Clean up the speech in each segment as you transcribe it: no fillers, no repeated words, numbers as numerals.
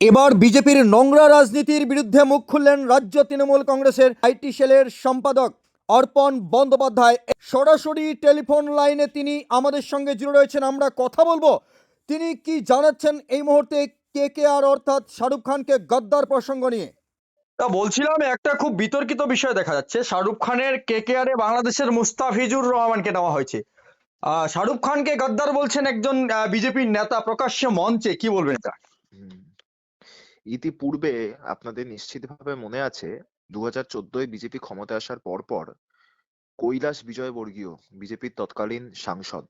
এবার বিজেপির নোংরা রাজনীতির বিরুদ্ধে মুখ খুললেন রাজ্য তৃণমূল কংগ্রেসের আইটি সেলের সম্পাদক অর্পণ বন্দ্যোপাধ্যায়। সরাসরি টেলিফোন লাইনে তিনি আমাদের সঙ্গে জুড়ে রয়েছেন, আমরা কথা বলবো। তিনি কি জানাচ্ছেন এই মুহূর্তে কেকেআর অর্থাৎ শাহরুখ খানকে গদ্দার প্রসঙ্গ নিয়ে? বলছিলাম একটা খুব বিতর্কিত বিষয় দেখা যাচ্ছে। শাহরুখ খানের কেকেআর এ বাংলাদেশের মুস্তাফিজুর রহমানকে নেওয়া হয়েছে। শাহরুখ খানকে গদ্দার বলছেন একজন বিজেপির নেতা প্রকাশ্যে মঞ্চে, কি বলবেন এটা? হুম। ইতিপূর্বে আপনাদের নিশ্চিতভাবে মনে আছে 2014 বিজেপি ক্ষমতায় আসার পর কৈলাস বিজয়বর্গীয় বিজেপির তৎকালীন সাংসদ,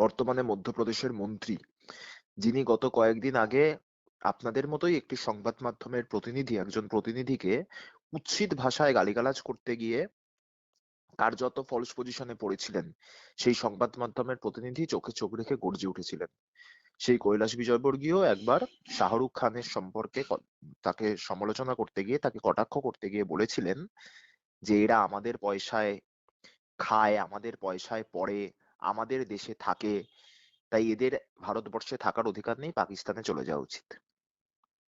বর্তমানে মধ্যপ্রদেশের মন্ত্রী, যিনি গত কয়েকদিন আগে আপনাদের মতোই একটি সংবাদ মাধ্যমের একজন প্রতিনিধিকে কুৎসিত ভাষায় গালিগালাজ করতে গিয়ে কার্যত ফলস পজিশনে পড়েছিলেন, সেই সংবাদ মাধ্যমের প্রতিনিধি চোখে চোখ রেখে গর্জে উঠেছিলেন। সেই কৈলাস বিজয়বর্গীয় একবার শাহরুখ খানের সম্পর্কে তাকে সমালোচনা করতে গিয়ে, তাকে কটাক্ষ করতে গিয়ে বলেছিলেন যে এরা আমাদের পয়সায় খায়, আমাদের পয়সায় পড়ে, আমাদের দেশে থাকে, তাই এদের ভারতবর্ষে থাকার অধিকার নেই, পাকিস্তানে চলে যাওয়া উচিত।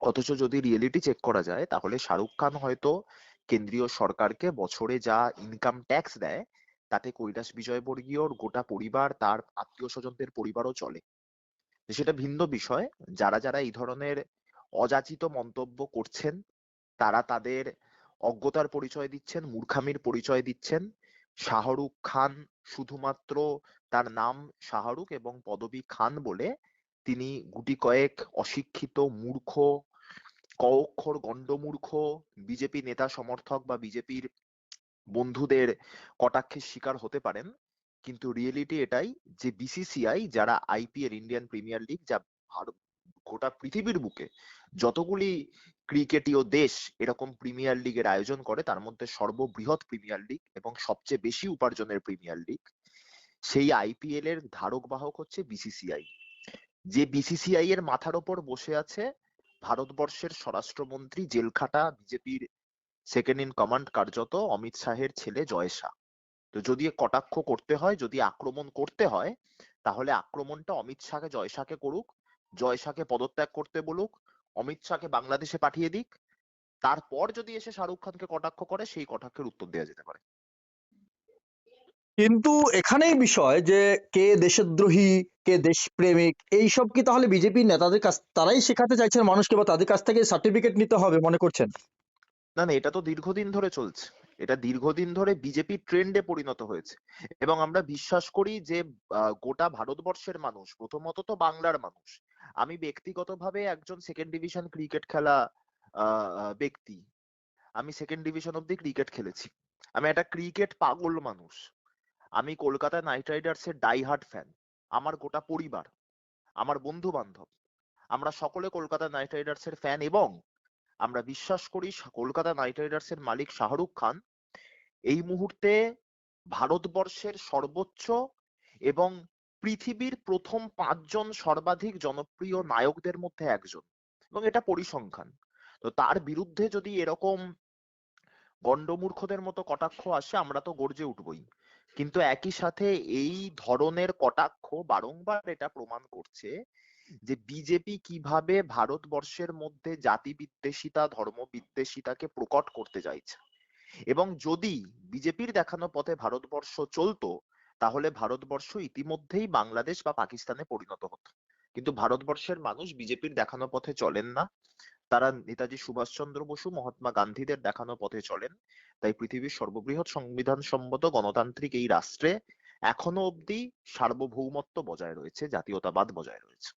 অথচ যদি রিয়েলিটি চেক করা যায় তাহলে শাহরুখ খান হয়তো কেন্দ্রীয় সরকারকে বছরে যা ইনকাম ট্যাক্স দেয় তাতে কৈলাস বিজয়বর্গীয়র গোটা পরিবার, তার আত্মীয় স্বজনদের পরিবারও চলে। সেটা ভিন্ন বিষয়। যারা যারা এই ধরনের অযাচিত মন্তব্য করছেন তারা তাদের অজ্ঞতার পরিচয় দিচ্ছেন, মূর্খামির পরিচয় দিচ্ছেন। শাহরুখ খান শুধুমাত্র তার নাম শাহরুখ এবং পদবী খান বলে তিনি গুটি কয়েক অশিক্ষিত মূর্খ, ক অক্ষর গণ্ডমূর্খ বিজেপি নেতা সমর্থক বা বিজেপির বন্ধুদের কটাক্ষের শিকার হতে পারেন, কিন্তু রিয়েলিটি এটাই যে বিসিসিআই, যারা আইপিএল ইন্ডিয়ান প্রিমিয়ার লিগ, যা ভারত গোটা পৃথিবীর বুকে যতগুলি ক্রিকেটীয় দেশ এরকম প্রিমিয়ার লিগের আয়োজন করে তার মধ্যে সর্ববৃহৎ প্রিমিয়ার লিগ এবং সবচেয়ে বেশি উপার্জনের প্রিমিয়ার লিগ, সেই আইপিএল এর ধারক বাহক হচ্ছে বিসিসিআই। যে বিসিসিআই এর মাথার ওপর বসে আছে ভারতবর্ষের স্বরাষ্ট্রমন্ত্রী, জেলখাটা বিজেপির সেকেন্ড ইন কমান্ড কার্যত অমিত শাহের ছেলে জয় শাহ। তো যদি কটাক্ষ করতে হয়, যদি আক্রমণ করতে হয়, তাহলে আক্রমণটা অমিত শাহকে, জয় শাহকে করুক, জয় শাহকে পদত্যাগ করতে বলুক, অমিত শাহকে বাংলাদেশে পাঠিয়ে দিক, তারপর যদি এসে শাহরুখ খানকে কটাক্ষ করে সেই কটাক্ষের উত্তর দেওয়া যেতে পারে। কিন্তু এখানেই বিষয় যে কে দেশদ্রোহী, কে দেশপ্রেমিক, এইসব কি তাহলে বিজেপির নেতাদের কাছ, তারাই শেখাতে চাইছেন মানুষকে, বা তাদের কাছ থেকে সার্টিফিকেট নিতে হবে মনে করছেন? না না, এটা তো দীর্ঘদিন ধরে চলছে। এটা দীর্ঘদিন ধরে বিজেপি ট্রেন্ডে পরিণত হয়েছে এবং আমরা বিশ্বাস করি যে গোটা ভারতবর্ষের মানুষ, প্রথমত তো বাংলার মানুষ। আমি ব্যক্তিগতভাবে একজন সেকেন্ড ডিভিশন ক্রিকেট খেলা ব্যক্তি। আমি সেকেন্ড ডিভিশন অব্দি ক্রিকেট খেলেছি। আমি একটা ক্রিকেট পাগল মানুষ। আমি কলকাতা নাইট রাইডার্স এর ডাই হার্ট ফ্যান। আমার গোটা পরিবার, আমার বন্ধু বান্ধব, আমরা সকলে কলকাতা নাইট রাইডার্স এর ফ্যান এবং আমরা বিশ্বাস করি কলকাতা নাইট রাইডার্স এর মালিক শাহরুখ খান এই মুহূর্তে ভারতবর্ষের সর্বোচ্চ এবং পৃথিবীর প্রথম 5 জন সর্বাধিক জনপ্রিয় নায়কদের মধ্যে একজন, এবং এটা পরিসংখ্যান। তো তার বিরুদ্ধে যদি এরকম গণ্ডমূর্খদের মতো কটাক্ষ আসে আমরা তো গর্জে উঠবই, কিন্তু একই সাথে এই ধরনের কটাক্ষ বারংবার এটা প্রমাণ করছে যে বিজেপি কিভাবে ভারতবর্ষের মধ্যে জাতি বিদ্বেষিতা, ধর্ম বিদ্বেষিতাকে প্রকট করতে চাইছে। এবং যদি বিজেপির দেখানো পথে ভারতবর্ষ চলতো তাহলে ভারতবর্ষ ইতিমধ্যেই বাংলাদেশ বা পাকিস্তানে পরিণত হতো। কিন্তু ভারতবর্ষের মানুষ বিজেপির দেখানো পথে চলেন না, তারা নেতাজি সুভাষচন্দ্র বসু, মহাত্মা গান্ধীদের দেখানো পথে চলেন। তাই পৃথিবীর সর্ববৃহৎ সংবিধান সম্মত গণতান্ত্রিক এই রাষ্ট্রে এখনো অব্দি সার্বভৌমত্ব বজায় রয়েছে, জাতীয়তাবাদ বজায় রয়েছে।